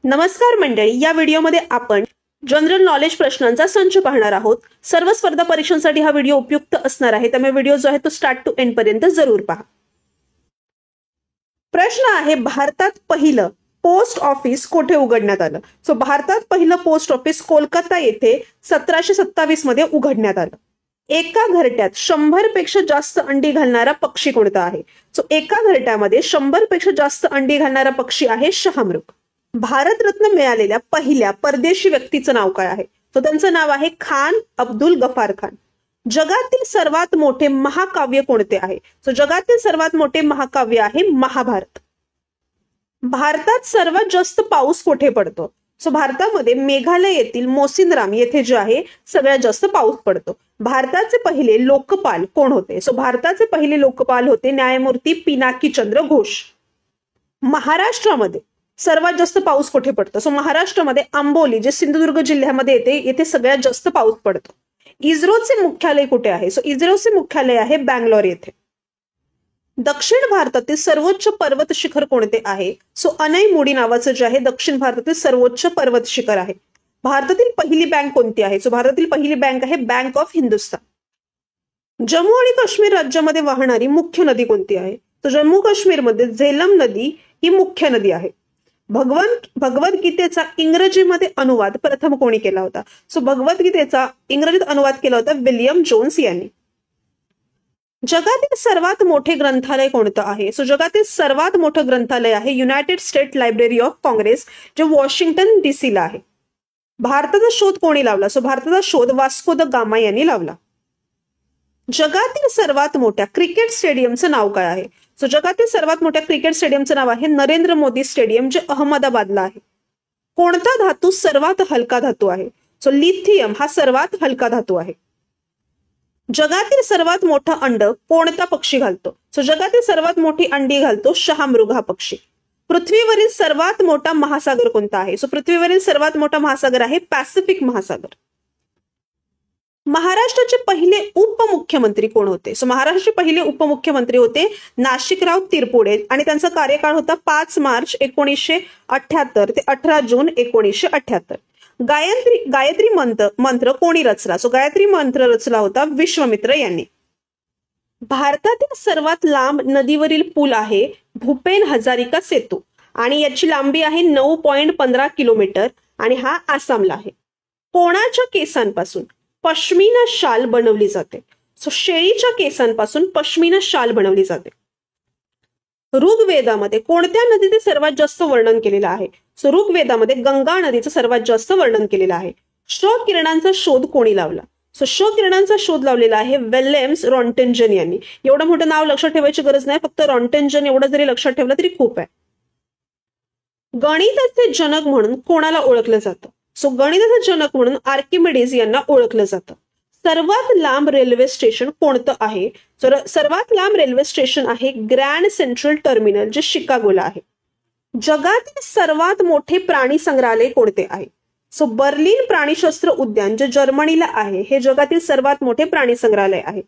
नमस्कार मंडळी, या व्हिडिओमध्ये आपण जनरल नॉलेज प्रश्नांचा संच पाहणार आहोत. सर्व स्पर्धा परीक्षांसाठी हा व्हिडिओ उपयुक्त असणार आहे, त्यामुळे व्हिडिओ जो आहे तो स्टार्ट टू एंड पर्यंत जरूर पहा. प्रश्न आहे, भारतात पहिलं पोस्ट ऑफिस कोठे उघडण्यात आलं? सो भारतात पहिलं पोस्ट ऑफिस कोलकाता येथे 1727 मध्ये उघडण्यात आलं. एका घरट्यात 100 पेक्षा जास्त अंडी घालणारा पक्षी कोणता आहे? सो एका घरट्यामध्ये 100 पेक्षा जास्त अंडी घालणारा पक्षी आहे शहामृग. भारतरत्न मिळालेल्या पहिल्या परदेशी व्यक्तीचं नाव काय आहे? तर त्यांचं नाव आहे खान अब्दुल गफार खान. जगातील सर्वात मोठे महाकाव्य कोणते आहे? सो जगातील सर्वात मोठे महाकाव्य आहे महाभारत. भारतात सर्वात जास्त पाऊस कुठे पडतो? सो भारतामध्ये मेघालय येथील मोसिनराम येथे जे आहे सगळ्यात जास्त पाऊस पडतो. भारताचे पहिले लोकपाल कोण होते? सो भारताचे पहिले लोकपाल होते न्यायमूर्ती पिनाकी चंद्र घोष. महाराष्ट्रामध्ये सर्वात जास्त पाऊस कुठे पडतो? सो महाराष्ट्रामध्ये आंबोली जे सिंधुदुर्ग जिल्ह्यामध्ये येते, येथे सगळ्यात जास्त पाऊस पडतो. इस्रोचे मुख्यालय कुठे आहे? सो इस्रोचे मुख्यालय आहे बँगलोर येथे. दक्षिण भारतातील सर्वोच्च पर्वत शिखर कोणते आहे? सो अनैमुडी नावाचं जे आहे दक्षिण भारतातील सर्वोच्च पर्वत शिखर आहे. भारतातील पहिली बँक कोणती आहे? सो भारतातील पहिली बँक आहे बँक ऑफ हिंदुस्तान. जम्मू आणि काश्मीर राज्यामध्ये वाहणारी मुख्य नदी कोणती आहे? तर जम्मू काश्मीरमध्ये झेलम नदी ही मुख्य नदी आहे. भगवद्गीतेचा इंग्रजीमध्ये अनुवाद प्रथम कोणी केला होता? सो भगवद्गीतेचा इंग्रजीत अनुवाद केला होता विल्यम जोन्स यांनी. जगातील सर्वात मोठे ग्रंथालय कोणतं आहे? सो जगातील सर्वात मोठं ग्रंथालय आहे United state library of Congress, जे वॉशिंग्टन DC ला आहे. भारताचा शोध कोणी लावला? सो भारताचा शोध वास्को द गामा यांनी लावला. जगातील सर्वात मोठ्या क्रिकेट स्टेडियमचं नाव काय आहे? सो जगातील सर्वात मोठ्या क्रिकेट स्टेडियमचं नाव आहे नरेंद्र मोदी स्टेडियम, जे अहमदाबादला आहे. कोणता धातू सर्वात हलका धातू आहे? सो लिथियम हा सर्वात हलका धातू आहे. जगातील सर्वात मोठं अंड कोणता पक्षी घालतो? सो जगातील सर्वात मोठी अंडी घालतो शहामृग हा पक्षी. पृथ्वीवरील सर्वात मोठा महासागर कोणता आहे? सो पृथ्वीवरील सर्वात मोठा महासागर आहे पॅसिफिक महासागर. महाराष्ट्राचे पहिले उपमुख्यमंत्री कोण होते? सो महाराष्ट्राचे पहिले उपमुख्यमंत्री होते नाशिकराव तिरपुडे आणि त्यांचा कार्यकाळ होता 5 मार्च 1978 ते 18 जून 1978. गायत्री मंत्र कोणी रचला? सो गायत्री मंत्र रचला होता विश्वामित्र यांनी. भारतातील सर्वात लांब नदीवरील पूल आहे भूपेन हजारिका सेतू आणि याची लांबी आहे 9.15 किलोमीटर आणि हा आसामला आहे. कोणाच्या केसांपासून पश्मिना शाल बनवली जाते? सो शेळीच्या केसांपासून पश्मिना शाल बनवली जाते. ऋग्वेदामध्ये कोणत्या नदीचे सर्वात जास्त वर्णन केलेलं आहे? सो ऋग्वेदामध्ये गंगा नदीचं सर्वात जास्त वर्णन केलेलं आहे. क्ष किरणांचा शोध कोणी लावला? सो क्ष किरणांचा शोध लावलेला आहे विल्यम्स रॉन्टेंजन यांनी. एवढं मोठं नाव लक्षात ठेवायची गरज नाही, फक्त रॉन्टेंजन एवढं जरी लक्षात ठेवलं तरी खूप आहे. गणिताचे जनक म्हणून कोणाला ओळखलं जातं? सो गणिताचे जनक म्हणून आर्किमिडीज यांना ओळखलं जातं. सर्वात लांब रेल्वे स्टेशन कोणतं आहे? सर्वात लांब रेल्वे स्टेशन आहे ग्रँड सेंट्रल टर्मिनल, जे शिकागोला आहे. जगातील सर्वात मोठे प्राणी संग्रहालय कोणते आहे? सो बर्लिन प्राणीशास्त्र उद्यान, जे जर्मनीला आहे, हे जगातील सर्वात मोठे प्राणी संग्रहालय आहे.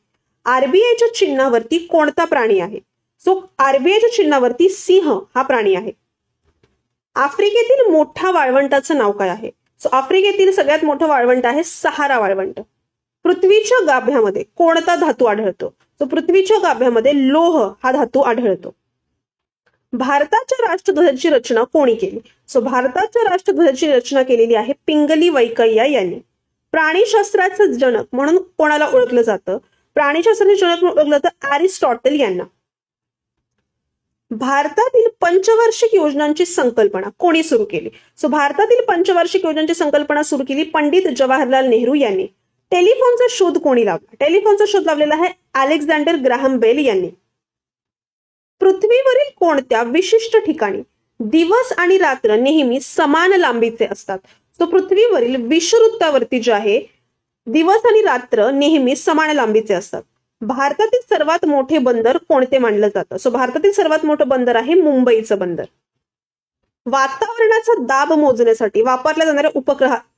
RBIच्या चिन्हावरती कोणता प्राणी आहे? सो RBIच्या चिन्हावरती सिंह हा प्राणी आहे. आफ्रिकेतील मोठ्या वाळवंटाचं नाव काय आहे? सो आफ्रिकेतील सगळ्यात मोठं वाळवंट आहे सहारा वाळवंट. पृथ्वीच्या गाभ्यामध्ये कोणता धातू आढळतो? तो पृथ्वीच्या गाभ्यामध्ये लोह हा धातू आढळतो. भारताच्या राष्ट्रध्वजाची रचना कोणी केली? सो भारताच्या राष्ट्रध्वजाची रचना केलेली आहे पिंगली वैकय्या यांनी. प्राणीशास्त्राचं जनक म्हणून कोणाला ओळखलं जातं? प्राणीशास्त्राचे जनक म्हणून ओळखलं जातं अरिस्टॉटल यांना. भारतातील पंचवार्षिक योजनांची संकल्पना कोणी सुरू केली? सो भारतातील पंचवार्षिक योजनांची संकल्पना सुरू केली पंडित जवाहरलाल नेहरू यांनी. टेलिफोनचा शोध कोणी लावला? टेलिफोनचा शोध लावलेला आहे अलेक्झांडर ग्राहम बेल यांनी. पृथ्वीवरील कोणत्या विशिष्ट ठिकाणी दिवस आणि रात्र नेहमी समान लांबीचे असतात? सो पृथ्वीवरील विषुववृत्तावरती जे आहे दिवस आणि रात्र नेहमी समान लांबीचे असतात. भारतातील सर्वात मोठे बंदर कोणते मानलं जातं? सो भारतातील सर्वात मोठं बंदर आहे मुंबईचं बंदर. वातावरणाचा दाब मोजण्यासाठी वापरल्या जाणाऱ्या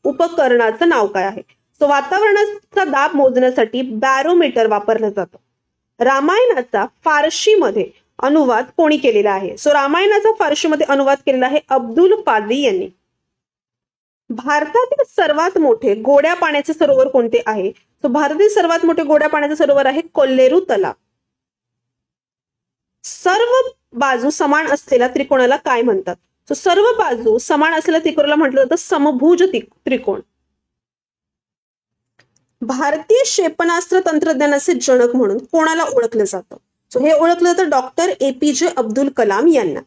उपकरणाचं नाव काय आहे? सो वातावरणाचा दाब मोजण्यासाठी बॅरोमीटर वापरलं जातं. रामायणाचा फारशीमध्ये अनुवाद कोणी केलेला आहे? सो रामायणाचा फारशीमध्ये अनुवाद केलेला आहे अब्दुल फादी यांनी. भारतातील सर्वात मोठे गोड्या पाण्याचे सरोवर कोणते आहे? सो भारतातील सर्वात मोठे गोड्या पाण्याचे सरोवर आहे कोल्लेरू तलाव. सर्व बाजू समान असलेल्या त्रिकोणाला काय म्हणतात? सो सर्व बाजू समान असलेल्या त्रिकोणाला म्हटलं जातं समभुज त्रिकोण. भारतीय क्षेपणास्त्र तंत्रज्ञानाचे जनक म्हणून कोणाला ओळखलं जातं? सो हे ओळखलं जातं डॉक्टर APJ अब्दुल कलाम यांना.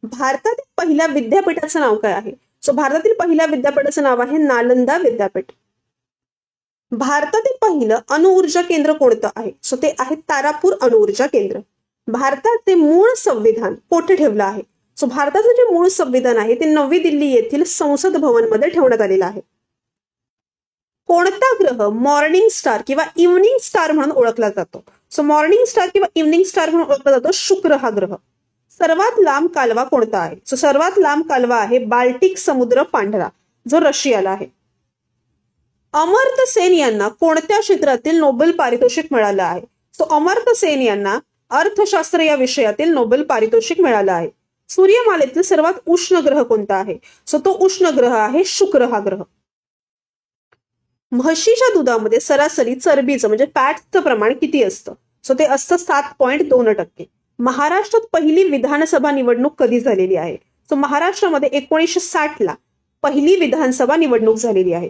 भारतातील पहिल्या विद्यापीठाचं नाव काय आहे? सो भारतातील पहिल्या विद्यापीठाचं नाव आहे नालंदा विद्यापीठ. भारतातील पहिलं अणुऊर्जा केंद्र कोणतं आहे? सो ते आहे तारापूर अणुऊर्जा केंद्र. भारताचे मूळ संविधान कोठे ठेवलं आहे? सो भारताचं जे मूळ संविधान आहे ते नवी दिल्ली येथील संसद भवन मध्ये ठेवण्यात आलेलं आहे. कोणता ग्रह मॉर्निंग स्टार किंवा इव्हनिंग स्टार म्हणून ओळखला जातो? सो मॉर्निंग स्टार किंवा इव्हनिंग स्टार म्हणून ओळखला जातो शुक्र हा ग्रह. सर्वात लांब कालवा कोणता आहे? सो सर्वात लांब कालवा आहे बाल्टिक समुद्र पांढरा, जो रशियाला आहे. अमर्त्य सेन यांना कोणत्या क्षेत्रातील नोबेल पारितोषिक मिळालं आहे? सो अमर्त्य सेन यांना अर्थशास्त्र या विषयातील नोबेल पारितोषिक मिळालं आहे. सूर्यमालेतील सर्वात उष्ण ग्रह कोणता आहे? सो तो उष्ण ग्रह आहे शुक्र हा ग्रह. म्हशीच्या दुधामध्ये सरासरी चरबीचं म्हणजे फॅटचं प्रमाण किती असतं? सो ते असतं 7.2%. महाराष्ट्रात पहिली विधानसभा निवडणूक कधी झालेली आहे? सो महाराष्ट्रामध्ये 1960 पहिली विधानसभा निवडणूक झालेली आहे.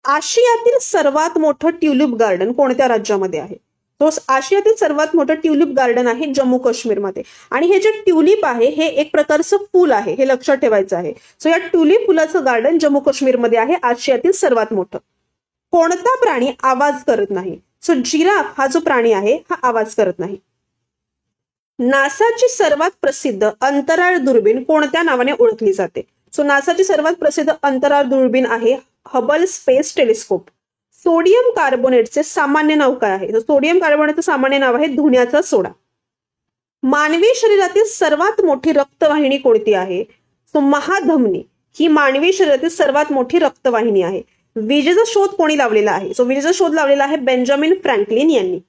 आशियातील सर्वात मोठं ट्युलिप गार्डन कोणत्या राज्यामध्ये आहे? तो आशियातील सर्वात मोठं ट्युलिप गार्डन आहे जम्मू काश्मीरमध्ये. आणि हे जे ट्युलिप आहे हे एक प्रकारचं फूल आहे, हे लक्षात ठेवायचं आहे. सो या ट्युलिप फुलाचं गार्डन जम्मू काश्मीरमध्ये आहे, आशियातील सर्वात मोठं. कोणता प्राणी आवाज करत नाही? सो जिराफ हा जो प्राणी आहे हा आवाज करत नाही. नासाची सर्वात प्रसिद्ध अंतराळ दुर्बीण कोणत्या नावाने ओळखली जाते? सो नासाची सर्वात प्रसिद्ध अंतराळ दुर्बीण आहे हबल स्पेस टेलिस्कोप. सोडियम कार्बोनेटचे सामान्य नाव काय आहे? सोडियम कार्बोनेटचं सामान्य नाव आहे धुण्याचा सोडा. मानवी शरीरातील सर्वात मोठी रक्तवाहिनी कोणती आहे? सो महाधमनी ही मानवी शरीरातील सर्वात मोठी रक्तवाहिनी आहे. विजेचा शोध कोणी लावलेला आहे? सो विजेचा शोध लावलेला आहे बेंजामिन फ्रँकलिन यांनी.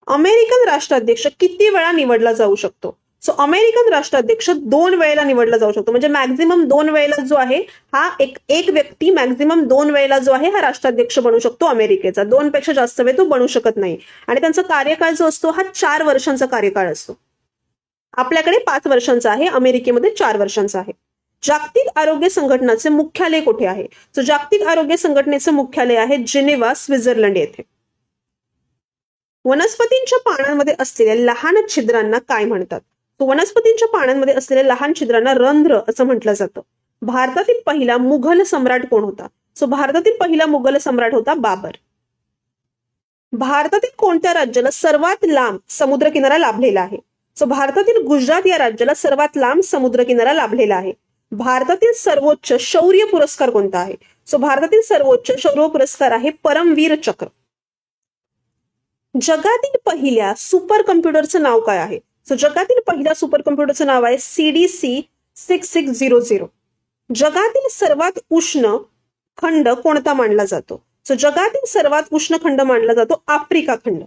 अमेरिकन राष्ट्राध्यक्ष किती वेळा निवडला जाऊ शकतो? सो अमेरिकन राष्ट्राध्यक्ष 2 वेळेला निवडला जाऊ शकतो. म्हणजे मॅक्झिमम 2 वेळेला जो आहे हा एक व्यक्ती मॅक्झिमम 2 वेळेला जो आहे हा राष्ट्राध्यक्ष बनू शकतो अमेरिकेचा. 2 पेक्षा जास्त वेळ तो बनू शकत नाही. आणि त्यांचा कार्यकाळ जो असतो हा 4 वर्षांचा कार्यकाळ असतो. आपल्याकडे 5 वर्षांचा आहे, अमेरिकेमध्ये 4 वर्षांचा आहे. जागतिक आरोग्य संघटनाचे मुख्यालय कुठे आहे? सो जागतिक आरोग्य संघटनेचे मुख्यालय आहे जिनेव्हा, स्वित्झर्लंड येथे. वनस्पतींच्या पानांमध्ये असलेल्या लहान छिद्रांना काय म्हणतात? वनस्पतींच्या पानांमध्ये असलेल्या लहान छिद्रांना रंध्र असं म्हटलं जातं. भारतातील पहिला मुघल सम्राट कोण होता? सो भारतातील पहिला मुघल सम्राट होता बाबर. भारतातील कोणत्या राज्याला सर्वात लांब समुद्रकिनारा लाभलेला आहे? सो भारतातील गुजरात या राज्याला सर्वात लांब समुद्रकिनारा लाभलेला आहे. भारतातील सर्वोच्च शौर्य पुरस्कार कोणता आहे? सो भारतातील सर्वोच्च शौर्य पुरस्कार आहे परमवीर चक्र. जगातील पहिल्या सुपर कम्प्युटरचं नाव काय आहे? सो जगातील पहिल्या सुपर कम्प्युटरचं नाव आहे CDC 6600. जगातील सर्वात उष्ण खंड कोणता मानला जातो? सो जगातील सर्वात उष्ण खंड मानला जातो आफ्रिका खंड.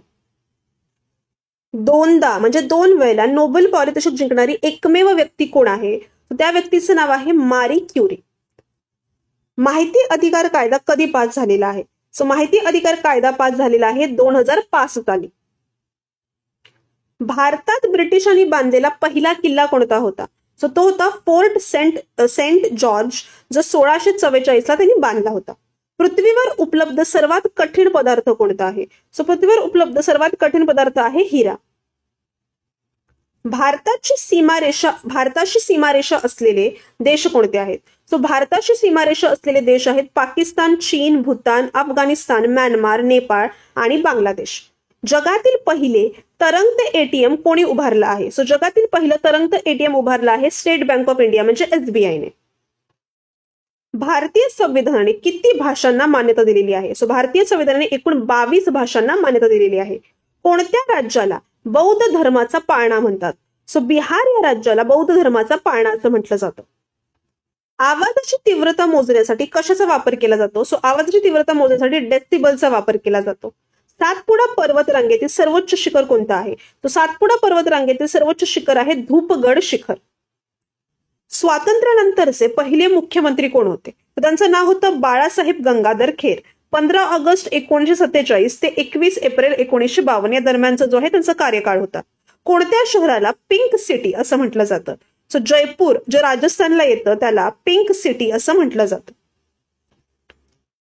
2दा म्हणजे 2 वेळेला नोबेल पारितोषिक जिंकणारी एकमेव व्यक्ती कोण आहे? त्या व्यक्तीचं नाव आहे मारी क्युरी. माहिती अधिकार कायदा कधी पास झालेला आहे? सो माहिती अधिकार कायदा पास झालेला आहे 2005 साली. भारतात ब्रिटिशांनी बांधलेला पहिला किल्ला कोणता होता? सो तो होता फोर्ट सेंट जॉर्ज, जो 1644 त्यांनी बांधला होता. पृथ्वीवर उपलब्ध सर्वात कठीण पदार्थ कोणता आहे? सो पृथ्वीवर उपलब्ध सर्वात कठीण पदार्थ आहे हिरा. भारताशी सीमारेषा असलेले देश कोणते आहेत? सो भारताशी सीमारेषा असलेले देश आहेत पाकिस्तान, चीन, भूतान, अफगाणिस्तान, म्यानमार, नेपाळ आणि बांगलादेश. जगातील पहिले तरंगत ATM कोणी उभारलं आहे? सो जगातील पहिलं तरंगत ATM उभारलं आहे स्टेट बँक ऑफ इंडिया म्हणजे SBI ने. भारतीय संविधानाने किती भाषांना मान्यता दिलेली आहे? सो भारतीय संविधानाने एकूण 22 भाषांना मान्यता दिलेली आहे. कोणत्या राज्याला बौद्ध धर्माचा पाळणा म्हणतात? सो बिहार या राज्याला बौद्ध धर्माचा पाळणा असं म्हटलं जातं. आवाजाची तीव्रता मोजण्यासाठी कशाचा वापर केला जातो? सो आवाजाची तीव्रता मोजण्यासाठी डेसिबलचा वापर केला जातो. सातपुडा पर्वत रांगेतील सर्वोच्च शिखर कोणतं आहे? तो सातपुडा पर्वत रांगेतील सर्वोच्च शिखर आहे धूपगड शिखर. स्वातंत्र्यानंतरचे पहिले मुख्यमंत्री कोण होते? तर त्यांचं नाव होतं बाळासाहेब गंगाधर खेर. 15 ऑगस्ट 1947 ते 21 एप्रिल 1952 या दरम्यानचा जो आहे त्यांचा कार्यकाळ होता. कोणत्या शहराला पिंक सिटी असं म्हटलं जातं? सो जयपूर जे राजस्थानला येतं त्याला पिंक सिटी असं म्हटलं जातं.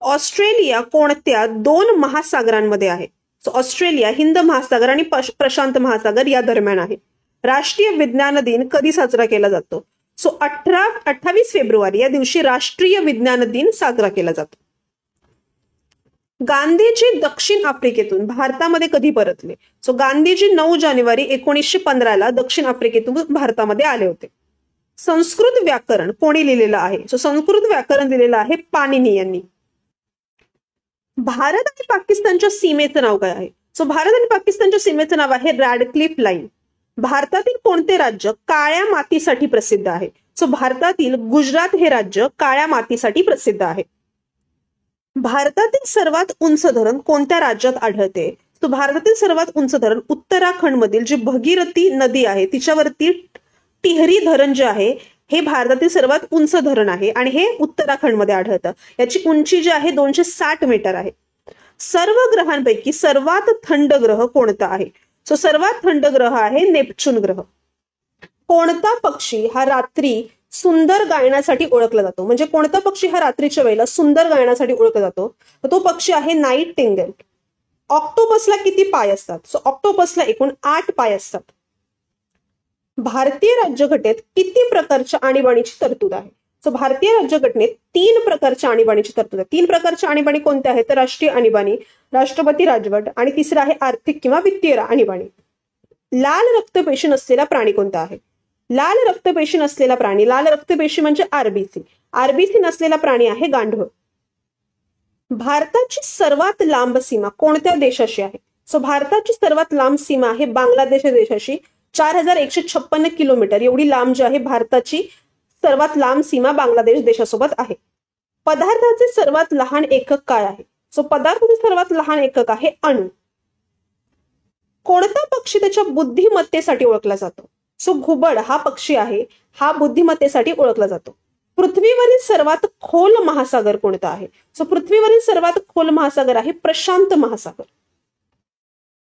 ऑस्ट्रेलिया कोणत्या 2 महासागरांमध्ये आहे? सो ऑस्ट्रेलिया हिंद महासागर आणि प्रशांत महासागर या दरम्यान आहे. राष्ट्रीय विज्ञान दिन कधी साजरा केला जातो? सो 28 फेब्रुवारी या दिवशी राष्ट्रीय विज्ञान दिन साजरा केला जातो. गांधीजी दक्षिण आफ्रिकेतून भारतामध्ये कधी परतले? सो गांधीजी 9 जानेवारी 1915 दक्षिण आफ्रिकेतून भारतामध्ये आले होते. संस्कृत व्याकरण कोणी लिहिलेलं आहे? सो संस्कृत व्याकरण लिहिलेलं आहे पाणिनी यांनी. भारत आणि पाकिस्तानच्या सीमेचं नाव काय आहे? सो भारत आणि पाकिस्तानच्या सीमेचं नाव आहे रॅडक्लिफ लाईन. भारतातील कोणते राज्य काळ्या मातीसाठी प्रसिद्ध आहे? सो भारतातील गुजरात हे राज्य काळ्या मातीसाठी प्रसिद्ध आहे. भारतातील सर्वात उंच धरण कोणत्या राज्यात आढळते? तो भारतातील सर्वात उंच धरण उत्तराखंड मधील जी भगीरथी नदी आहे तिच्यावरती टिहरी धरण जे आहे हे भारतातील सर्वात उंच धरण आहे आणि हे उत्तराखंडमध्ये आढळतं. याची उंची जी आहे 260 मीटर आहे. सर्व ग्रहांपैकी सर्वात थंड ग्रह कोणता आहे? सो सर्वात थंड ग्रह आहे नेपच्यून ग्रह. कोणता पक्षी हा रात्री सुंदर गायनासाठी ओळखला जातो? म्हणजे कोणता पक्षी हा रात्रीच्या वेळेला सुंदर गायनासाठी ओळखला जातो? तर तो पक्षी आहे नाईटिंगेल. ऑक्टोपसला किती पाय असतात? सो ऑक्टोपसला एकूण 8 पाय असतात. भारतीय राज्यघटनेत किती प्रकारच्या आणीबाणीची तरतूद आहे? सो भारतीय राज्यघटनेत 3 प्रकारच्या आणीबाणीची तरतूद आहे. 3 प्रकारच्या आणीबाणी कोणत्या आहेत? तर राष्ट्रीय आणीबाणी, राष्ट्रपती राजवट आणि तिसरं आहे आर्थिक किंवा वित्तीय आणीबाणी. लाल रक्तपेशी नसलेला प्राणी कोणता आहे? लाल रक्तपेशी नसलेला प्राणी, लाल रक्तपेशी म्हणजे आरबीसी. आरबीसी नसलेला प्राणी आहे गांडूळ. भारताची सर्वात लांब सीमा कोणत्या देशाशी आहे? सो भारताची सर्वात लांब सीमा आहे बांगलादेश देशाशी. 4156 किलोमीटर एवढी लांब जी आहे भारताची सर्वात लांब सीमा बांगलादेश देशासोबत आहे. पदार्थाचे सर्वात लहान एकक काय आहे? सो पदार्थाचे सर्वात लहान एकक आहे अणु. कोणता पक्षी त्याच्या बुद्धिमत्तेसाठी ओळखला जातो? सो घुबड हा पक्षी आहे, हा बुद्धिमत्तेसाठी ओळखला जातो. पृथ्वीवरील सर्वात खोल महासागर कोणता आहे? सो पृथ्वीवरील सर्वात खोल महासागर आहे प्रशांत महासागर.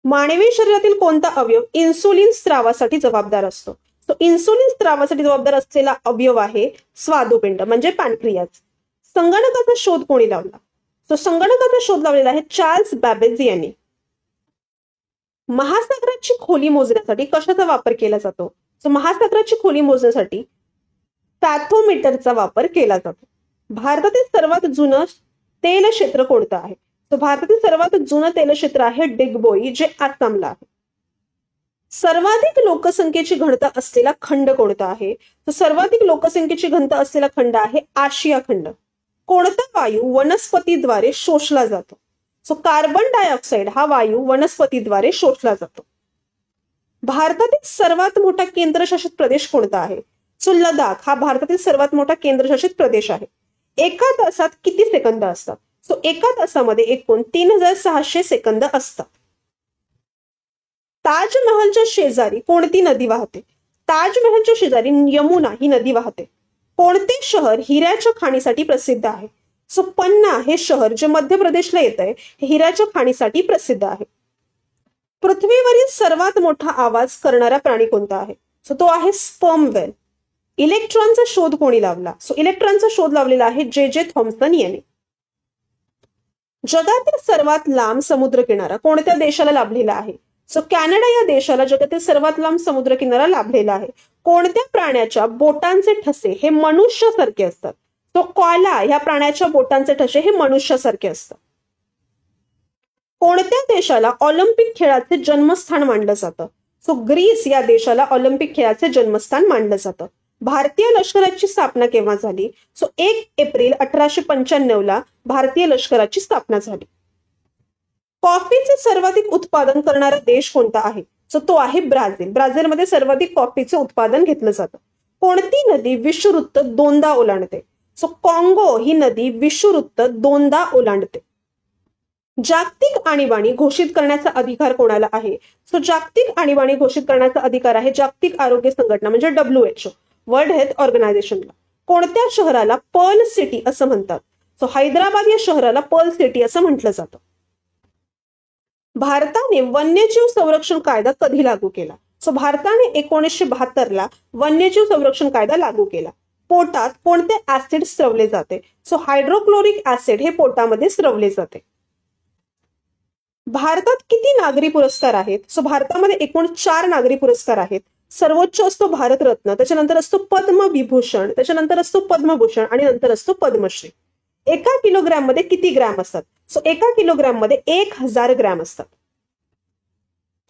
मानवी शरीरातील कोणता अवयव इन्सुलिन स्त्रावासाठी जबाबदार असतो? सो इन्सुलिन स्त्रावासाठी जबाबदार असलेला अवयव आहे स्वादुपिंड म्हणजे पॅनक्रियाज. संगणकाचा शोध कोणी लावला? सो संगणकाचा शोध लावलेला आहे चार्ल्स बॅबेज यांनी. महासागराची खोली मोजण्यासाठी कशाचा वापर केला जातो? सो महासागराची खोली मोजण्यासाठी पॅथोमीटरचा वापर केला जातो. भारतातील सर्वात जुनं तेल क्षेत्र कोणतं आहे? तर भारतातील सर्वात जुनं तेल क्षेत्र आहे डिगबोई जे आसामला आहे. सर्वाधिक लोकसंख्येची घनता असलेला खंड कोणता आहे? तर सर्वाधिक लोकसंख्येची घनता असलेला खंड आहे आशिया खंड. कोणता वायू वनस्पतीद्वारे शोषला जातो? सो कार्बन डायऑक्साईड हा वायू वनस्पतीद्वारे शोषला जातो. भारतातील सर्वात मोठा केंद्रशासित प्रदेश कोणता आहे? सो लडाख हा भारतातील सर्वात मोठा केंद्रशासित प्रदेश आहे. एका तासात किती सेकंद असतात? सो एका तासामध्ये एकूण 3600 सेकंद असतात. ताजमहलच्या शेजारी कोणती नदी वाहते? ताजमहलच्या शेजारी यमुना ही नदी वाहते. कोणते शहर हिऱ्याच्या खाणीसाठी प्रसिद्ध आहे? सो पन्ना हे शहर जे मध्य प्रदेशला येत आहे हे हिऱ्याच्या खाणीसाठी प्रसिद्ध आहे. पृथ्वीवरील सर्वात मोठा आवाज करणारा प्राणी कोणता आहे? सो तो आहे स्पर्म वेल. इलेक्ट्रॉनचा शोध कोणी लावला? सो इलेक्ट्रॉनचा शोध लावलेला आहे जे थॉम्सन यांनी. जगातील सर्वात लांब समुद्र किनारा कोणत्या देशाला लाभलेला आहे? सो कॅनडा या देशाला जगातील सर्वात लांब समुद्र किनारा लाभलेला आहे. कोणत्या प्राण्याच्या बोटांचे ठसे हे मनुष्यासारखे असतात? तो कोआला ह्या प्राण्याच्या बोटांचे ठसे हे मनुष्यासारखे असतात. कोणत्या देशाला ऑलिम्पिक खेळाचे जन्मस्थान मानलं जातं? सो ग्रीस या देशाला ऑलिम्पिक खेळाचे जन्मस्थान मानलं जातं. भारतीय लष्कराची स्थापना केव्हा झाली? सो 1 एप्रिल 1895 भारतीय लष्कराची स्थापना झाली. कॉफीचे सर्वाधिक उत्पादन करणारा देश कोणता आहे? सो तो आहे ब्राझील. ब्राझीलमध्ये सर्वाधिक कॉफीचे उत्पादन घेतलं जातं. कोणती नदी विषुववृत्त 2दा ओलांडते? सो कॉंगो ही नदी विषुववृत्त 2दा ओलांडते. जागतिक आणीबाणी घोषित करण्याचा अधिकार कोणाला आहे? सो जागतिक आणीबाणी घोषित करण्याचा अधिकार आहे जागतिक आरोग्य संघटना म्हणजे WHO. World health ऑर्गनायझेशनला. कोणत्या शहराला पर्ल सिटी असं म्हणतात? सो हैदराबाद या शहराला पर्ल सिटी असं म्हटलं जातं. भारताने वन्यजीव संरक्षण कायदा कधी लागू केला? सो भारताने 1972ला वन्यजीव संरक्षण कायदा लागू केला. पोटात कोणते ऍसिड स्रवले जाते? सो हायड्रोक्लोरिक ऍसिड हे पोटामध्ये स्रवले जाते. भारतात किती नागरी पुरस्कार आहेत? सो भारतामध्ये एकूण 4 नागरी पुरस्कार आहेत. सर्वोच्च असतो भारतरत्न, त्याच्यानंतर असतो पद्मविभूषण, त्याच्यानंतर असतो पद्मभूषण आणि नंतर असतो पद्मश्री. एका किलोग्रॅम मध्ये किती ग्रॅम असतात? सो एका किलोग्रॅम मध्ये 1000 ग्रॅम असतात.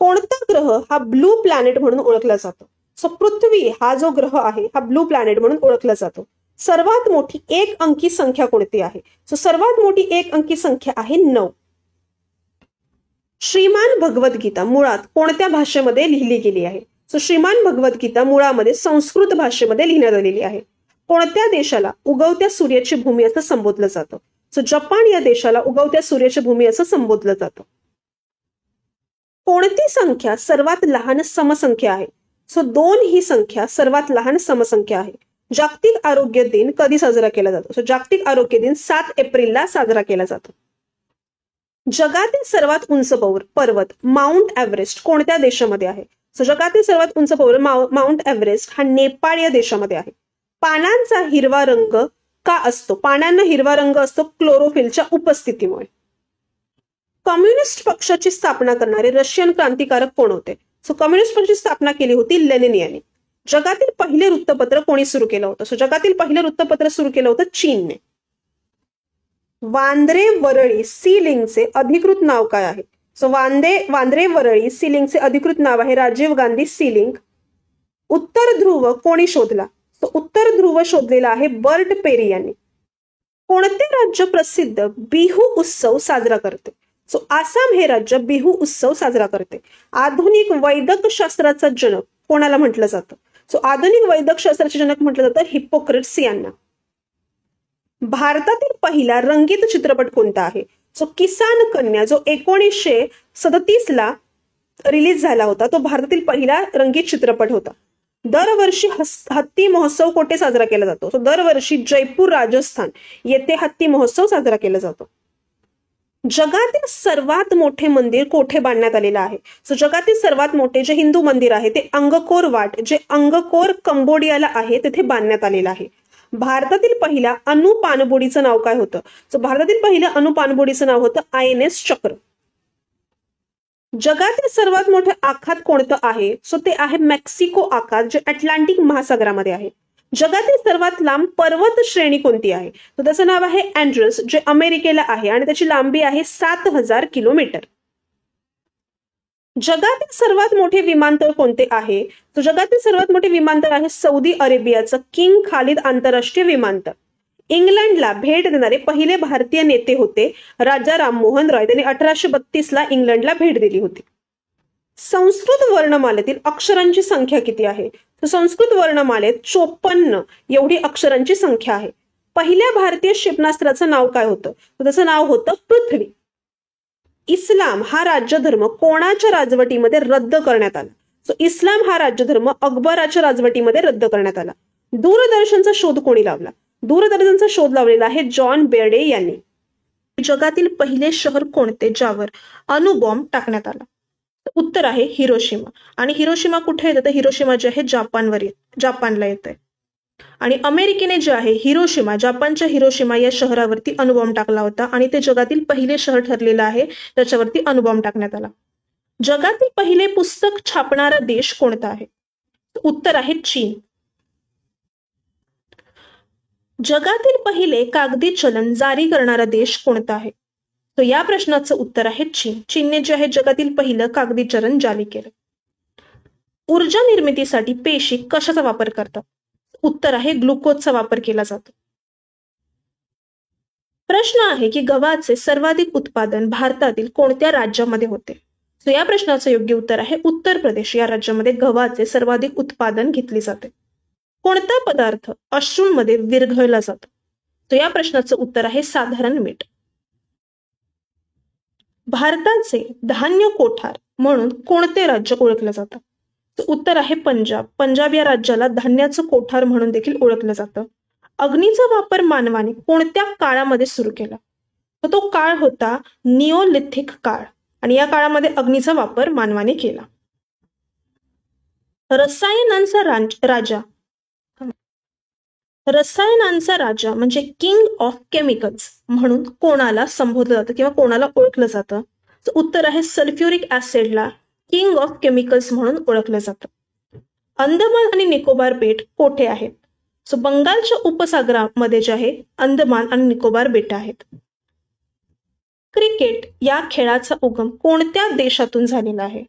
कोणता ग्रह हा ब्लू प्लॅनेट म्हणून ओळखला जातो? सो पृथ्वी हा जो ग्रह आहे हा ब्लू प्लॅनेट म्हणून ओळखला जातो. सर्वात मोठी एक अंकी संख्या कोणती आहे? सो सर्वात मोठी एक अंकी संख्या आहे 9. श्रीमान भगवद्गीता मुळात कोणत्या भाषेमध्ये लिहिली गेली आहे? सो श्रीमान भगवद्गीता मुळामध्ये संस्कृत भाषेमध्ये लिहिण्यात आलेली आहे. कोणत्या देशाला उगवत्या सूर्याची भूमी असं संबोधलं जातं? सो जपान या देशाला उगवत्या सूर्याची भूमी असं संबोधलं जातं. कोणती संख्या सर्वात लहान समसंख्या आहे? सो 2 ही संख्या सर्वात लहान समसंख्या आहे. जागतिक आरोग्य दिन कधी साजरा केला जातो? सो जागतिक आरोग्य दिन 7 एप्रिलला साजरा केला जातो. जगातील सर्वात उंच पर्वत माउंट एव्हरेस्ट कोणत्या देशामध्ये आहे? सो जगातील सर्वात उंच पर्वत माउंट एव्हरेस्ट हा नेपाळ या देशामध्ये आहे. पानांचा हिरवा रंग का असतो? पानांना हिरवा रंग असतो क्लोरोफिलच्या उपस्थितीमुळे. कम्युनिस्ट पक्षाची स्थापना करणारे रशियन क्रांतिकारक कोण होते? सो कम्युनिस्ट पक्षाची स्थापना केली होती लेनिन यांनी. जगातील पहिले वृत्तपत्र कोणी सुरू केलं होतं? सो जगातील पहिले वृत्तपत्र सुरू केलं होतं चीनने. वांद्रे वरळी सी लिंकचे अधिकृत नाव काय आहे? सो वांद्रे वरळी सी लिंकचे अधिकृत नाव आहे राजीव गांधी सी लिंक. उत्तर ध्रुव कोणी शोधला? सो उत्तर ध्रुव शोधलेला आहे बर्ट पेरी यांनी. कोणते राज्य प्रसिद्ध बिहू उत्सव साजरा करते? सो आसाम हे राज्य बिहू उत्सव साजरा करते. आधुनिक वैद्यक शास्त्राचा जनक कोणाला म्हटलं जातं? सो आधुनिक वैद्यक शास्त्राचे जनक म्हटलं जातं हिप्पोक्रेट्स यांना. भारतातील पहिला रंगीत चित्रपट कोणता आहे? सो किसान कन्या जो 1937ला रिलीज झाला होता तो भारतातील पहिला रंगीत चित्रपट होता. दरवर्षी हत्ती महोत्सव कोठे साजरा केला जातो? सो दरवर्षी जयपूर राजस्थान येथे हत्ती महोत्सव साजरा केला जातो. जगातील सर्वात मोठे मंदिर कोठे बांधण्यात आलेलं आहे? सो जगातील सर्वात मोठे जे हिंदू मंदिर आहे ते अंगकोर वाट जे अंगकोर कंबोडियाला आहे तिथे बांधण्यात आलेलं आहे. भारतातील पहिल्या अणु पाणबुडीचं नाव काय होतं? सो भारतातील पहिल्या अणु पाणबुडीचं नाव होतं INS चक्र. जगातील सर्वात मोठे आखात कोणतं आहे? सो ते आहे मेक्सिको आखात जे अटलांटिक महासागरामध्ये आहे. जगातील सर्वात लांब पर्वत श्रेणी कोणती आहे? तर त्याचं नाव आहे अँड्रस जे अमेरिकेला आहे आणि त्याची लांबी आहे 7000 किलोमीटर. जगातील सर्वात मोठे विमानतळ कोणते आहे? तर जगातील सर्वात मोठे विमानतळ आहे सौदी अरेबियाचं किंग खालिद आंतरराष्ट्रीय विमानतळ. इंग्लंडला भेट देणारे पहिले भारतीय नेते होते राजा राममोहन रॉय. त्यांनी 1832ला इंग्लंडला भेट दिली होती. संस्कृत वर्णमालेतील अक्षरांची संख्या किती आहे? तर संस्कृत वर्णमालेत 54 एवढी अक्षरांची संख्या आहे. पहिल्या भारतीय क्षेपणास्त्राचं नाव काय होतं? तर त्याचं नाव होतं पृथ्वी. इस्लाम हा राज्यधर्म कोणाच्या राजवटीमध्ये रद्द करण्यात आला? सो इस्लाम हा राज्यधर्म अकबराच्या राजवटीमध्ये रद्द करण्यात आला. दूरदर्शनचा शोध कोणी लावला? दूरदर्शनचा शोध लावलेला आहे जॉन बेर्डे यांनी. जगातील पहिले शहर कोणते ज्यावर अणुबॉम्ब टाकण्यात आला? उत्तर आहे हिरोशिमा. आणि हिरोशिमा कुठे येतं? तर हिरोशिमा जे आहे जापानला येते. आणि अमेरिकेने जे आहे हिरोशिमा जपानच्या हिरोशिमा या शहरावरती अणुबॉम्ब टाकला होता आणि ते जगातील पहिले शहर ठरलेलं आहे त्याच्यावरती अणुबॉम्ब टाकण्यात आला. जगातील पहिले पुस्तक छापणारा देश कोणता आहे? उत्तर आहे चीन. जगातील पहिले कागदी चलन जारी करणारा देश कोणता आहे? तर या प्रश्नाचं उत्तर आहे चीन. चीनने जे आहे जगातील पहिलं कागदी चलन जारी केलं. ऊर्जा निर्मितीसाठी पेशी कशाचा वापर करतात? उत्तर आहे ग्लुकोजचा वापर केला जातो. प्रश्न आहे की गव्हाचे सर्वाधिक उत्पादन भारतातील कोणत्या राज्यामध्ये होते? सो या प्रश्नाचं योग्य उत्तर आहे उत्तर प्रदेश या राज्यामध्ये गव्हाचे सर्वाधिक उत्पादन घेतले जाते. कोणता पदार्थ अश्रूंमध्ये विरघळला जातो? तर या प्रश्नाचं उत्तर आहे साधारण मीठ. भारताचे धान्य कोठार म्हणून कोणते राज्य ओळखलं जातं? उत्तर आहे पंजाब. पंजाब या राज्याला धान्याचं कोठार म्हणून देखील ओळखलं जातं. अग्नीचा वापर मानवाने कोणत्या काळामध्ये सुरू केला? तर तो काळ होता निओलिथिक काळ आणि या काळामध्ये अग्नीचा वापर मानवाने केला. रसायनांचा राजा म्हणजे किंग ऑफ केमिकल्स म्हणून कोणाला संबोधलं जातं किंवा कोणाला ओळखलं जातं? उत्तर आहे सल्फ्युरिक ऍसिडला किंग ऑफ केमिकल्स म्हणून ओळखलं जातं. अंदमान आणि निकोबार बेट कोठे आहेत? बंगालच्या उपसागरामध्ये जे आहे अंदमान आणि निकोबार बेट आहेत. क्रिकेट या खेळाचा उगम कोणत्या देशातून झालेला आहे?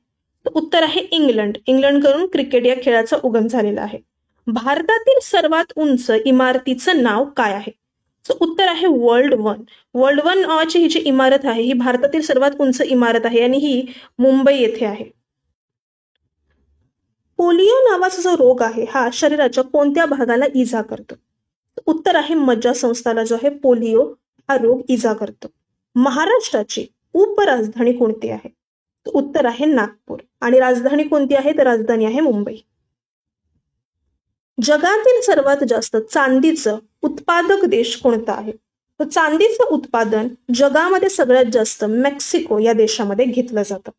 उत्तर आहे इंग्लंड. इंग्लंडकडून क्रिकेट या खेळाचा उगम झालेला आहे. भारतातील सर्वात उंच इमारतीचं नाव काय आहे? उत्तर आहे वर्ल्ड वन. वर्ल्ड वन नावाची ही जी इमारत आहे ही भारतातील सर्वात उंच इमारत आहे आणि ही मुंबई येथे आहे. पोलिओ नावाचा जो रोग आहे हा शरीराच्या कोणत्या भागाला इजा करतो? उत्तर आहे मज्जासंस्थाला जो आहे पोलिओ हा रोग इजा करतो. महाराष्ट्राची उपराजधानी कोणती आहे? उत्तर आहे नागपूर आणि राजधानी कोणती आहे? तर राजधानी आहे मुंबई. जगातील सर्वात जास्त चांदीचं उत्पादक देश कोणता आहे? तर चांदीचं उत्पादन जगामध्ये सगळ्यात जास्त मेक्सिको या देशामध्ये घेतलं जातं.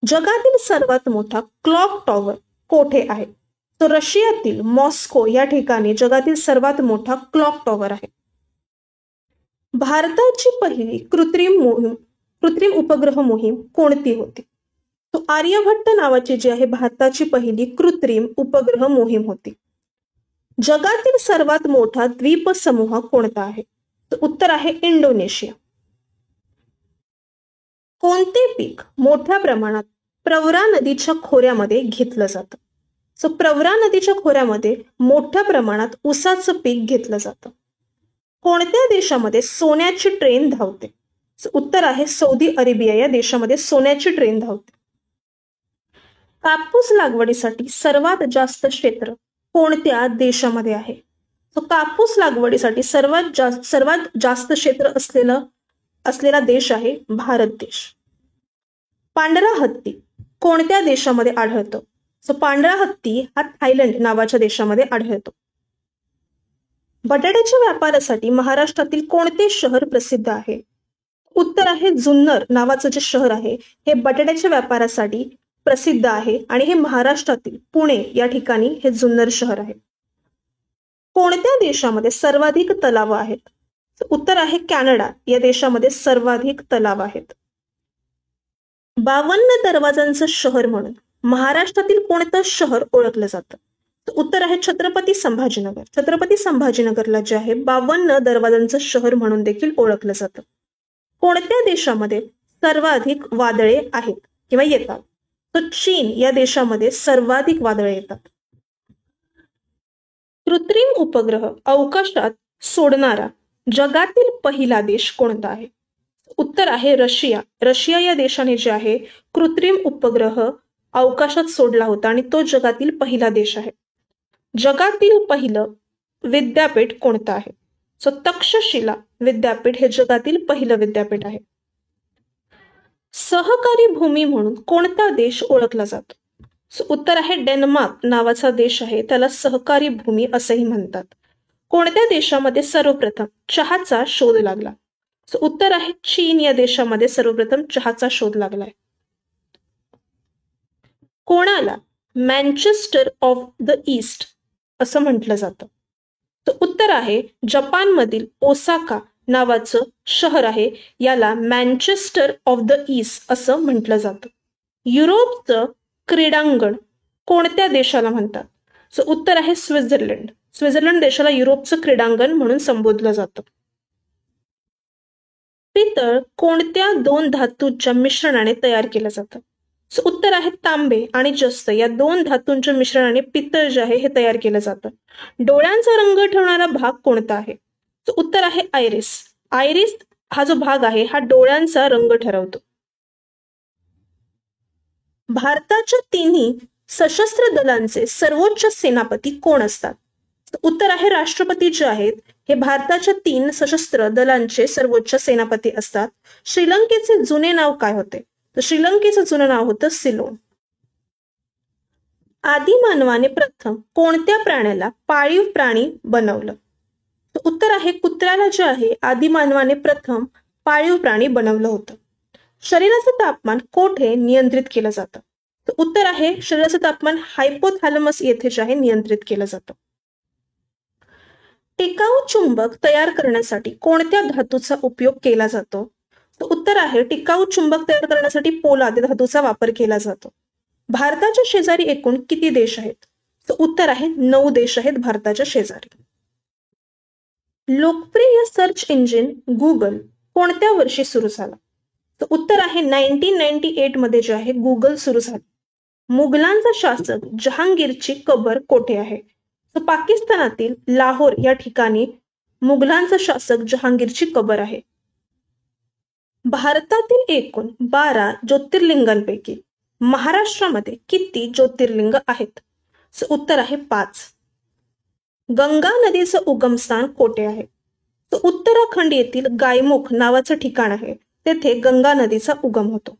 जगातील सर्वात मोठा क्लॉक टॉवर कोठे आहे? तो रशियातील मॉस्को या ठिकाणी जगातील सर्वात मोठा क्लॉक टॉवर आहे. भारताची पहिली कृत्रिम उपग्रह मोहीम कोणती होती? तो आर्यभट्ट नावाची जी आहे भारताची पहिली कृत्रिम उपग्रह मोहीम होती. जगातील सर्वात मोठा द्वीप समूह कोणता आहे? उत्तर आहे इंडोनेशिया. कोणते पीक मोठ्या प्रमाणात प्रवरा नदीच्या खोऱ्यामध्ये घेतलं जातं? प्रवरा नदीच्या खोऱ्यामध्ये मोठ्या प्रमाणात ऊसाचं पीक घेतलं जातं. कोणत्या देशामध्ये सोन्याची ट्रेन धावते? उत्तर आहे सौदी अरेबिया या देशामध्ये सोन्याची ट्रेन धावते. कापूस लागवडीसाठी सर्वात जास्त क्षेत्र कोणत्या देशामध्ये आहे? कापूस लागवडीसाठी सर्वात जास्त क्षेत्र असलेला देश आहे भारत देश. पांढरा हत्ती कोणत्या देशामध्ये आढळतो? पांढरा हत्ती हा थायलंड नावाच्या देशामध्ये आढळतो. बटाट्याच्या व्यापारासाठी महाराष्ट्रातील कोणते शहर प्रसिद्ध आहे? उत्तर आहे जुन्नर नावाचं जे शहर आहे हे बटाट्याच्या व्यापारासाठी प्रसिद्ध आहे आणि हे महाराष्ट्रातील पुणे या ठिकाणी हे जुन्नर शहर आहे. कोणत्या देशामध्ये सर्वाधिक तलाव आहेत? उत्तर आहे कॅनडा या देशामध्ये सर्वाधिक तलाव आहेत. 52 दरवाजांचं शहर म्हणून महाराष्ट्रातील कोणतं शहर ओळखलं जातं? उत्तर आहे छत्रपती संभाजीनगर. छत्रपती संभाजीनगरला जे आहे 52 दरवाजांचं शहर म्हणून देखील ओळखलं जातं. कोणत्या देशामध्ये सर्वाधिक वादळे आहेत किंवा येतात? तर चीन या देशामध्ये सर्वाधिक वादळे येतात. कृत्रिम उपग्रह अवकाशात सोडणारा जगातील पहिला देश कोणता आहे? उत्तर आहे रशिया. रशिया या देशाने जे आहे कृत्रिम उपग्रह अवकाशात सोडला होता आणि तो जगातील पहिला देश आहे. जगातील पहिलं विद्यापीठ कोणतं आहे? तक्षशिला विद्यापीठ हे जगातील पहिलं विद्यापीठ आहे. सहकारी भूमी म्हणून कोणता देश ओळखला जातो? उत्तर आहे डेन्मार्क नावाचा देश आहे त्याला सहकारी भूमी असंही म्हणतात. कोणत्या देशामध्ये सर्वप्रथम चहाचा शोध लागला? उत्तर आहे चीन या देशामध्ये सर्वप्रथम चहाचा शोध लागलाय. कोणाला मँचेस्टर ऑफ द ईस्ट असं म्हटलं जातं? तर उत्तर आहे जपानमधील ओसाका नावाचं शहर आहे याला मँचेस्टर ऑफ द ईस्ट असं म्हटलं जातं. युरोपचं क्रीडांगण कोणत्या देशाला म्हणतात? उत्तर आहे स्वित्झर्लंड. स्वित्झर्लंड देशाला युरोपचं क्रीडांगण म्हणून संबोधलं जातं. पितळ कोणत्या 2 धातूंच्या मिश्रणाने तयार केलं जातं? उत्तर आहे तांबे आणि जस्त या 2 धातूंच्या मिश्रणाने पितळ जे आहे हे तयार केलं जातं. डोळ्यांचा रंग ठेवणारा भाग कोणता आहे? उत्तर आहे आयरिस. आयरिस हा जो भाग आहे हा डोळ्यांचा रंग ठरवतो. भारताच्या तिन्ही सशस्त्र दलांचे सर्वोच्च सेनापती कोण असतात? उत्तर आहे राष्ट्रपती जे आहेत हे भारताच्या 3 सशस्त्र दलांचे सर्वोच्च सेनापती असतात. श्रीलंकेचे जुने नाव काय होते? तर श्रीलंकेचं जुनं नाव होतं सिलोन. आदिमानवाने प्रथम कोणत्या प्राण्याला पाळीव प्राणी बनवलं? उत्तर आहे कुत्र्याला जे आहे आदिमानवाने प्रथम पाळीव प्राणी बनवलं होतं. शरीराचं तापमान कोठे नियंत्रित केलं जातं? उत्तर आहे शरीराचं तापमान हायपोथॅलमस येथे जे आहे नियंत्रित केलं जातं. टिकाऊ चुंबक तयार करण्यासाठी कोणत्या धातूचा उपयोग केला जातो? उत्तर आहे टिकाऊ चुंबक तयार करण्यासाठी पोलाद या धातूचा वापर केला जातो. भारताच्या शेजारी एकूण किती देश आहेत? तर उत्तर आहे 9 देश आहेत भारताच्या शेजारी. लोकप्रिय सर्च इंजिन गुगल कोणत्या वर्षी सुरू झाला? तर उत्तर आहे 1998 मध्ये जे आहे गुगल सुरू झालं. मुघलांचा शासक जहांगीरची कबर कोठे आहे? तर पाकिस्तानातील लाहोर या ठिकाणी मुघलांचा शासक जहांगीरची कबर आहे. भारतातील एकूण 12 ज्योतिर्लिंगांपैकी महाराष्ट्रामध्ये किती ज्योतिर्लिंग आहेत? उत्तर आहे 5. गंगा नदीचं उगमस्थान कोठे आहे? तर उत्तराखंड येथील गायमुख नावाचं ठिकाण आहे, तेथे गंगा नदीचा उगम होतो.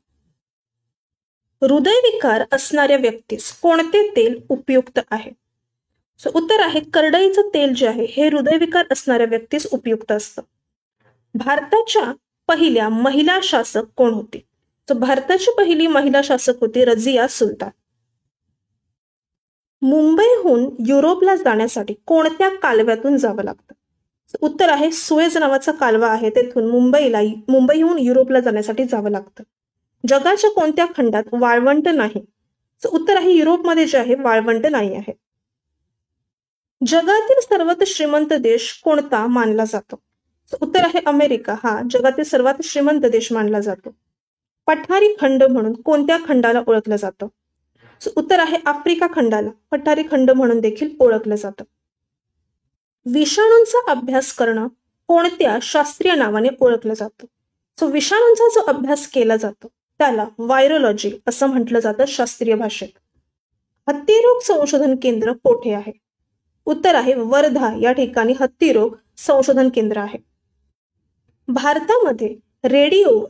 हृदयविकार असणाऱ्या व्यक्तीस कोणते तेल उपयुक्त आहे? उत्तर आहे करडईचं तेल जे आहे हे हृदयविकार असणाऱ्या व्यक्तीस उपयुक्त असतं. भारताच्या पहिल्या महिला शासक कोण होती? तर भारताची पहिली महिला शासक होती रझिया सुलतान. मुंबईहून युरोपला जाण्यासाठी कोणत्या कालव्यातून जावं लागतं? उत्तर आहे सुएझ नावाचा कालवा आहे, तेथून मुंबईहून युरोपला जाण्यासाठी जावं लागतं. जगाच्या कोणत्या खंडात वाळवंट नाही? उत्तर आहे युरोपमध्ये जे आहे वाळवंट नाही आहे. जगातील सर्वात श्रीमंत देश कोणता मानला जातो? उत्तर आहे अमेरिका हा जगातील सर्वात श्रीमंत देश मानला जातो. पठारी खंड म्हणून कोणत्या खंडाला ओळखलं जातं? उत्तर आहे आफ्रिका खंडाला पठारी खंड म्हणून देखील ओळखलं जातं. विषाणूंचा अभ्यास करणं कोणत्या शास्त्रीय नावाने ओळखलं जातं? विषाणूंचा जो अभ्यास केला जातो त्याला व्हायरोलॉजी असं म्हटलं जातं शास्त्रीय भाषेत. हत्तीरोग संशोधन केंद्र कोठे आहे? उत्तर आहे वर्धा या ठिकाणी हत्तीरोग संशोधन केंद्र आहे. भारतामध्ये रेडिओवर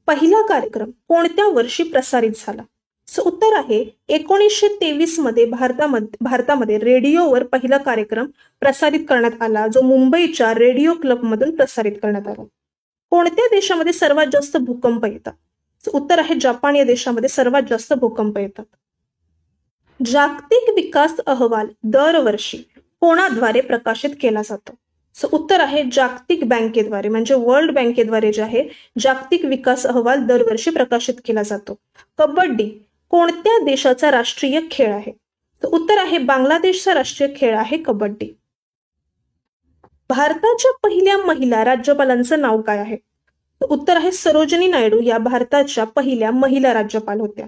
पहिला कार्यक्रम कोणत्या वर्षी प्रसारित झाला? उत्तर आहे 1923 मध्ये भारतामध्ये रेडिओवर पहिला कार्यक्रम प्रसारित करण्यात आला, जो मुंबईच्या रेडिओ क्लब मधून प्रसारित करण्यात आला. कोणत्या देशामध्ये सर्वात जास्त भूकंप येतात? उत्तर आहे जपान या देशामध्ये सर्वात जास्त भूकंप येतात. जागतिक विकास अहवाल दरवर्षी कोणाद्वारे प्रकाशित केला जातो? उत्तर आहे जागतिक बँकेद्वारे, म्हणजे वर्ल्ड बँकेद्वारे जे आहे जागतिक विकास अहवाल दरवर्षी प्रकाशित केला जातो. कबड्डी कोणत्या देशाचा राष्ट्रीय खेळ आहे? उत्तर आहे बांगलादेशचा राष्ट्रीय खेळ आहे कबड्डी. भारताच्या पहिल्या महिला राज्यपालांचं नाव काय आहे? उत्तर आहे सरोजिनी नायडू या भारताच्या पहिल्या महिला राज्यपाल होत्या.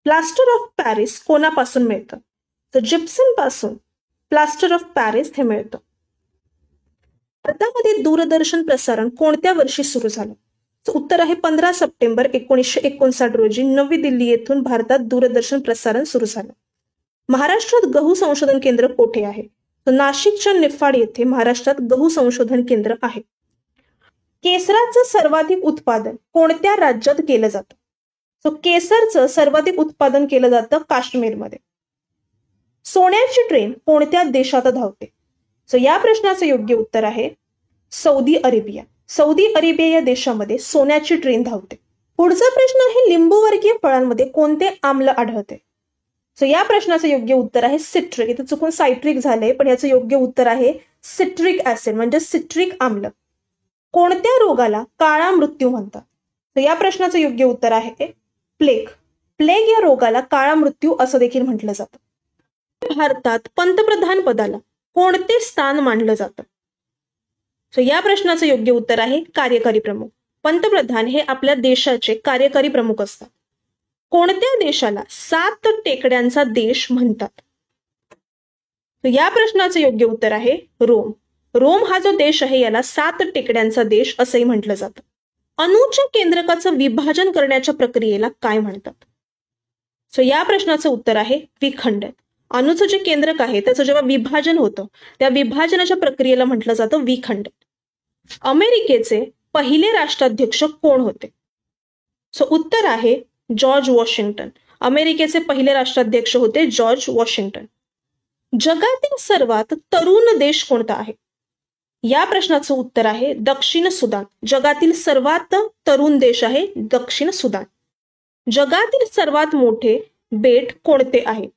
प्लास्टर ऑफ पॅरिस कोणापासून मिळतं? तर जिप्सम पासून प्लास्टर ऑफ पॅरिस हे मिळतं. भारतामध्ये दूरदर्शन प्रसारण कोणत्या वर्षी सुरू झालं? उत्तर आहे 15 सप्टेंबर 1959 रोजी नवी दिल्ली येथून भारतात दूरदर्शन प्रसारण सुरू झालं. महाराष्ट्रात गहू संशोधन केंद्र कोठे आहे? तर नाशिकच्या निफाड येथे महाराष्ट्रात गहू संशोधन केंद्र आहे. केसराचं सर्वाधिक उत्पादन कोणत्या राज्यात केलं जातं? केसरचं सर्वाधिक उत्पादन केलं जातं काश्मीरमध्ये. सोन्याची ट्रेन कोणत्या देशात धावते? या प्रश्नाचं योग्य उत्तर आहे सौदी अरेबिया. सौदी अरेबिया या देशामध्ये सोन्याची ट्रेन धावते. पुढचा प्रश्न आहे लिंबूवर्गीय फळांमध्ये कोणते आम्ल आढळते? या प्रश्नाचं योग्य उत्तर आहे सिट्रिक. इथे चुकून सायट्रिक झालंय, पण याचं योग्य उत्तर आहे सिट्रिक ऍसिड म्हणजे सिट्रिक आम्ल. कोणत्या रोगाला काळा मृत्यू म्हणतात? तर या प्रश्नाचं योग्य उत्तर आहे प्लेग. प्लेग या रोगाला काळा मृत्यू असं देखील म्हटलं जातं. भारतात पंतप्रधान पदाला कोणते स्थान मानलं जातं? या प्रश्नाचं योग्य उत्तर आहे कार्यकारी प्रमुख. पंतप्रधान हे आपल्या देशाचे कार्यकारी प्रमुख असतात. कोणत्या देशाला 7 टेकड्यांचा देश म्हणतात? या प्रश्नाचं योग्य उत्तर आहे रोम. रोम हा जो देश आहे याला 7 टेकड्यांचा देश असंही म्हटलं जातं. अणूच्या केंद्रकाचं विभाजन करण्याच्या प्रक्रियेला काय म्हणतात? या प्रश्नाचं उत्तर आहे विखंडन. अणूचं जे केंद्रक आहे त्याचं जेव्हा विभाजन होतं त्या विभाजनाच्या प्रक्रियेला म्हटलं जातं विखंडन. अमेरिकेचे पहिले राष्ट्राध्यक्ष कोण होते? उत्तर आहे जॉर्ज वॉशिंग्टन. अमेरिकेचे पहिले राष्ट्राध्यक्ष होते जॉर्ज वॉशिंग्टन. जगातील सर्वात तरुण देश कोणता आहे? या प्रश्नाचं उत्तर आहे दक्षिण सुदान. जगातील सर्वात तरुण देश आहे दक्षिण सुदान. जगातील सर्वात मोठे बेट कोणते आहे?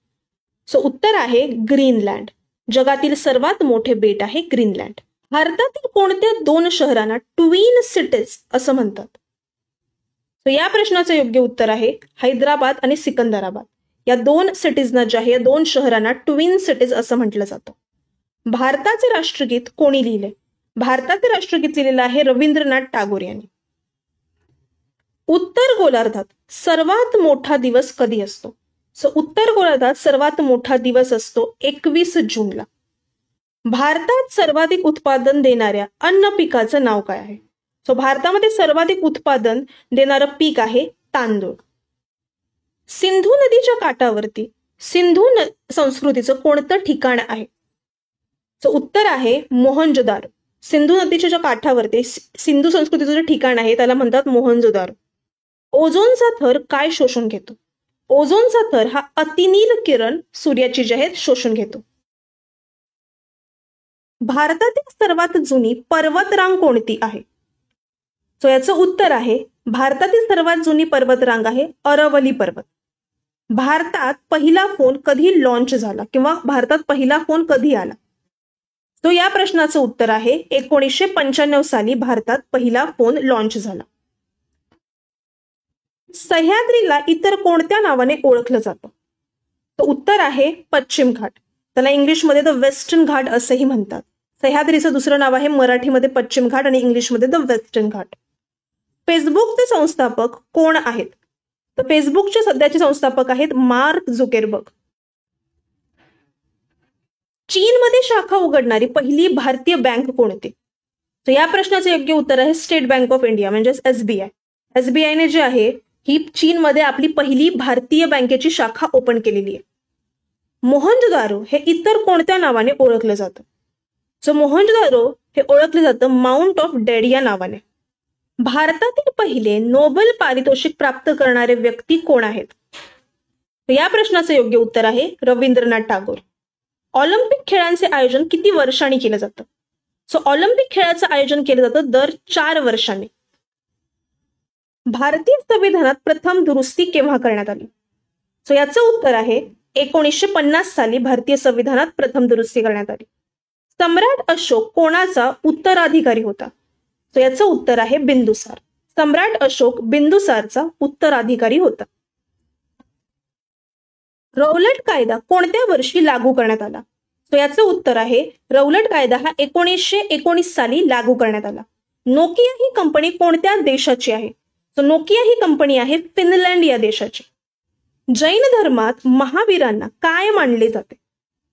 सो उत्तर आहे ग्रीनलँड. जगातील सर्वात मोठे बेट आहे ग्रीनलँड. भारतातील कोणत्या 2 शहरांना ट्विन सिटीज असं म्हणतात? तर या प्रश्नाचं योग्य उत्तर आहे हैदराबाद आणि सिकंदराबाद. या 2 सिटीजना जे आहे, या 2 शहरांना ट्विन सिटीज असं म्हटलं जातं. भारताचे राष्ट्रगीत कोणी लिहिले? भारताचे राष्ट्रगीत लिहिलेलं आहे रवींद्रनाथ टागोर यांनी. उत्तर गोलार्धात सर्वात मोठा दिवस कधी असतो? सो उत्तर गोलार्धात सर्वात मोठा दिवस असतो 21 जूनला. भारतात सर्वाधिक उत्पादन देणाऱ्या अन्न पिकाचं नाव काय आहे? सो भारतामध्ये सर्वाधिक उत्पादन देणारं पीक आहे तांदूळ. सिंधू नदीच्या काठावरती सिंधू संस्कृतीचं कोणतं ठिकाण आहे? सो उत्तर आहे मोहनजोदारो. सिंधू नदीच्या ज्या काठावरती सिंधू संस्कृतीचं जे ठिकाण आहे त्याला म्हणतात मोहनजोदारो. ओझोनचा थर काय शोषून घेतो? ओझोनचा थर हा अतिनील किरण सूर्याची जे आहेत शोषून घेतो. भारतातील सर्वात जुनी पर्वतरांग कोणती आहे? सो याचं उत्तर आहे भारतातील सर्वात जुनी पर्वतरांग आहे अरवली पर्वत. भारतात पहिला फोन कधी लॉन्च झाला किंवा भारतात पहिला फोन कधी आला? तो या प्रश्नाचं उत्तर आहे 1995 साली भारतात पहिला फोन लॉन्च झाला. सह्याद्रीला इतर कोणत्या नावाने ओळखलं जातं? तो उत्तर आहे पश्चिम घाट. त्याला इंग्लिशमध्ये द वेस्टर्न घाट असेही म्हणतात. सह्याद्रीचं दुसरं नाव आहे मराठीमध्ये पश्चिम घाट आणि इंग्लिशमध्ये द वेस्टर्न घाट. फेसबुकचे संस्थापक कोण आहेत? तर फेसबुकचे सध्याचे संस्थापक आहेत मार्क झुकेरबर्ग. चीनमध्ये शाखा उघडणारी पहिली भारतीय बँक कोणती? तर या प्रश्नाचं योग्य उत्तर आहे स्टेट बँक ऑफ इंडिया म्हणजेच SBI. SBIने जे आहे ही चीनमध्ये आपली पहिली भारतीय बँकेची शाखा ओपन केलेली आहे. मोहनजोदारो हे इतर कोणत्या नावाने ओळखलं जातं? सो मोहनजोदारो हे ओळखलं जातं माउंट ऑफ डेड या नावाने. भारतातील पहिले नोबेल पारितोषिक प्राप्त करणारे व्यक्ती कोण आहेत? या प्रश्नाचं योग्य उत्तर आहे रवींद्रनाथ टागोर. ऑलिम्पिक खेळांचे आयोजन किती वर्षांनी केलं जातं? सो ऑलिम्पिक खेळाचं आयोजन केलं जातं दर 4 वर्षांनी. भारतीय संविधानात प्रथम दुरुस्ती केव्हा करण्यात आली? सो याचं उत्तर आहे 1950 साली भारतीय संविधानात प्रथम दुरुस्ती करण्यात आली. सम्राट अशोक कोणाचा उत्तराधिकारी होता? सो याचं उत्तर आहे बिंदुसार. सम्राट अशोक बिंदुसारचा उत्तराधिकारी होता. रौलट कायदा कोणत्या वर्षी लागू करण्यात आला? सो याचं उत्तर आहे रौलट कायदा हा 1919 साली लागू करण्यात आला. नोकिया ही कंपनी कोणत्या देशाची आहे? सो नोकिया ही कंपनी आहे फिनलँड या देशाची. जैन धर्मात महावीरांना काय मानले जाते?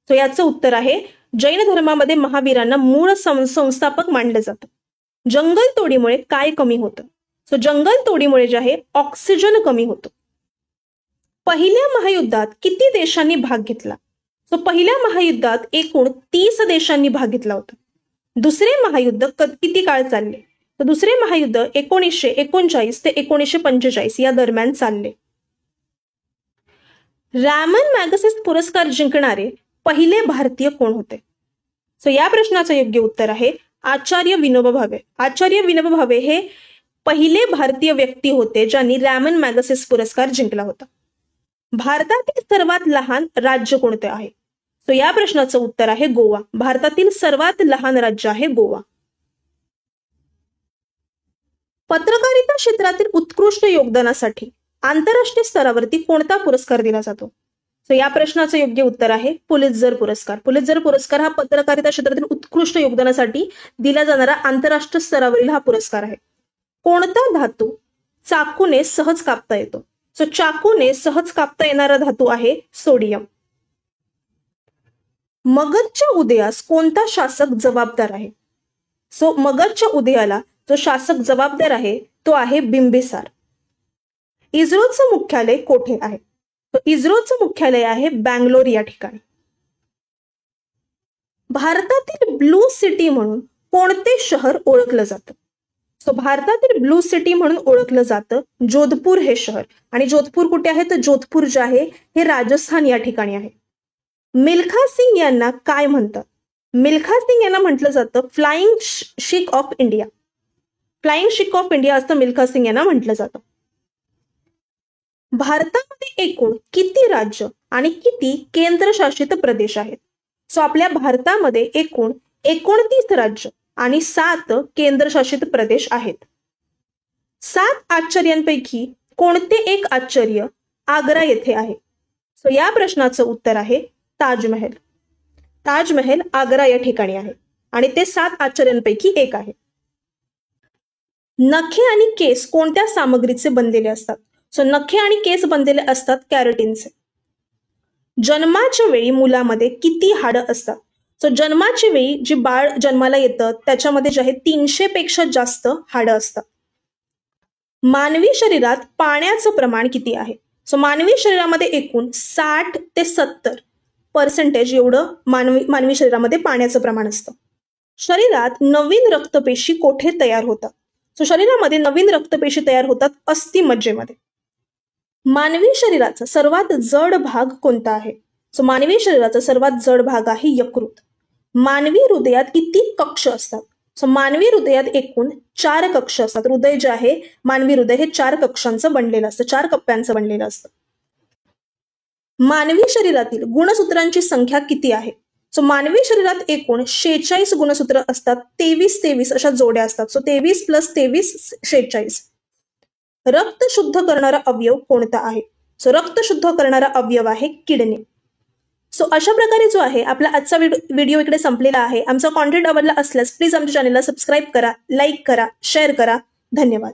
सो याचं उत्तर आहे जैन धर्मामध्ये महावीरांना मूळ संस्थापक मानलं जातं. जंगल तोडीमुळे काय कमी होतं? सो जंगल तोडीमुळे जे आहे ऑक्सिजन कमी होतो. पहिल्या महायुद्धात किती देशांनी भाग घेतला? सो पहिल्या महायुद्धात एकूण 30 देशांनी भाग घेतला होता. दुसरे महायुद्ध किती काळ चालले? तर दुसरे महायुद्ध 1939 ते 1945 या दरम्यान चालले. रॅमन मॅगसेसे पुरस्कार जिंकणारे पहिले भारतीय कोण होते? सो या प्रश्नाचं योग्य उत्तर आहे आचार्य विनोबा भावे. आचार्य विनोबा भावे हे पहिले भारतीय व्यक्ती होते ज्यांनी रॅमन मॅगसेसे पुरस्कार जिंकला होता. भारतातील सर्वात लहान राज्य कोणते आहे? सो या प्रश्नाचं उत्तर आहे गोवा. भारतातील सर्वात लहान राज्य आहे गोवा. पत्रकारिता क्षेत्रातील उत्कृष्ट योगदानासाठी आंतरराष्ट्रीय स्तरावरती कोणता पुरस्कार दिला जातो? सो या प्रश्नाचं योग्य उत्तर आहे पुलित्झर पुरस्कार. पुलित्झर पुरस्कार हा पत्रकारिता क्षेत्रातील उत्कृष्ट योगदानासाठी दिला जाणारा आंतरराष्ट्रीय स्तरावरील हा पुरस्कार आहे. कोणता धातू चाकूने सहज कापता येतो? सो चाकूने सहज कापता येणारा धातू आहे सोडियम. मगधच्या उदयास कोणता शासक जबाबदार आहे? सो मगधच्या उदयाला जो शासक जबाबदार आहे तो आहे बिंबिसार. इस्रोचं मुख्यालय कोठे आहे? तर इस्रोचं मुख्यालय आहे बँगलोर या ठिकाणी. भारतातील ब्लू सिटी म्हणून कोणते शहर ओळखलं जातं? सो भारतातील ब्लू सिटी म्हणून ओळखलं जातं जोधपूर हे शहर. आणि जोधपूर कुठे आहे तर जोधपूर जे आहे हे राजस्थान या ठिकाणी आहे. मिल्खा सिंग यांना काय म्हणतात? मिल्खा सिंग यांना म्हटलं जातं फ्लाइंग शीक ऑफ इंडिया. फ्लाइंग शीक ऑफ इंडिया असं मिल्खा सिंग यांना म्हटलं जातं. भारतामध्ये एकूण किती राज्य आणि किती केंद्रशासित प्रदेश आहेत? सो आपल्या भारतामध्ये एकूण 29 राज्य आणि 7 केंद्रशासित प्रदेश आहेत. 7 आश्चर्यांपैकी कोणते एक आश्चर्य आग्रा येथे आहे? सो या प्रश्नाचं उत्तर आहे ताजमहल. ताजमहल आग्रा या ठिकाणी आहे आणि ते 7 आश्चर्यांपैकी एक आहे. नखे आणि केस कोणत्या सामग्रीचे बनलेले असतात? सो नखे आणि केस बनलेले असतात कॅरोटीनचे. जन्माच्या वेळी मुलामध्ये किती हाडं असतात? सो जन्माच्या वेळी जी बाळ जन्माला येतं त्याच्यामध्ये जे आहे 300 पेक्षा जास्त हाडं असतात. मानवी शरीरात पाण्याचं प्रमाण किती आहे? सो मानवी शरीरामध्ये एकूण 60 ते 70% एवढं मानवी शरीरामध्ये पाण्याचं प्रमाण असतं. शरीरात नवीन रक्तपेशी कोठे तयार होतात? सो शरीरामध्ये नवीन रक्तपेशी तयार होतात अस्थिमज्जेमध्ये. मानवी शरीराचा सर्वात जड भाग कोणता आहे? सो मानवी शरीराचा सर्वात जड भाग आहे यकृत. मानवी हृदयात किती कक्ष असतात? सो मानवी हृदयात एकूण 4 कक्ष असतात. हृदय जे आहे मानवी हृदय हे 4 कक्षांचं बनलेलं असतं, 4 कप्प्यांचं बनलेलं असतं. मानवी शरीरातील गुणसूत्रांची संख्या किती आहे? सो मानवी शरीरात एकूण 46 गुणसूत्र असतात. 23 अशा जोड्या असतात. सो 23 + 23 46. रक्त शुद्ध करणारा अवयव कोणता आहे? सो रक्त शुद्ध करणारा अवयव आहे किडनी. सो अशा प्रकारे जो आहे आपला आजचा व्हिडिओ इकडे संपलेला आहे. आमचा कॉन्टेंट आवडला असल्यास प्लीज आमच्या चॅनलला सबस्क्राईब करा, लाईक करा, शेअर करा. धन्यवाद.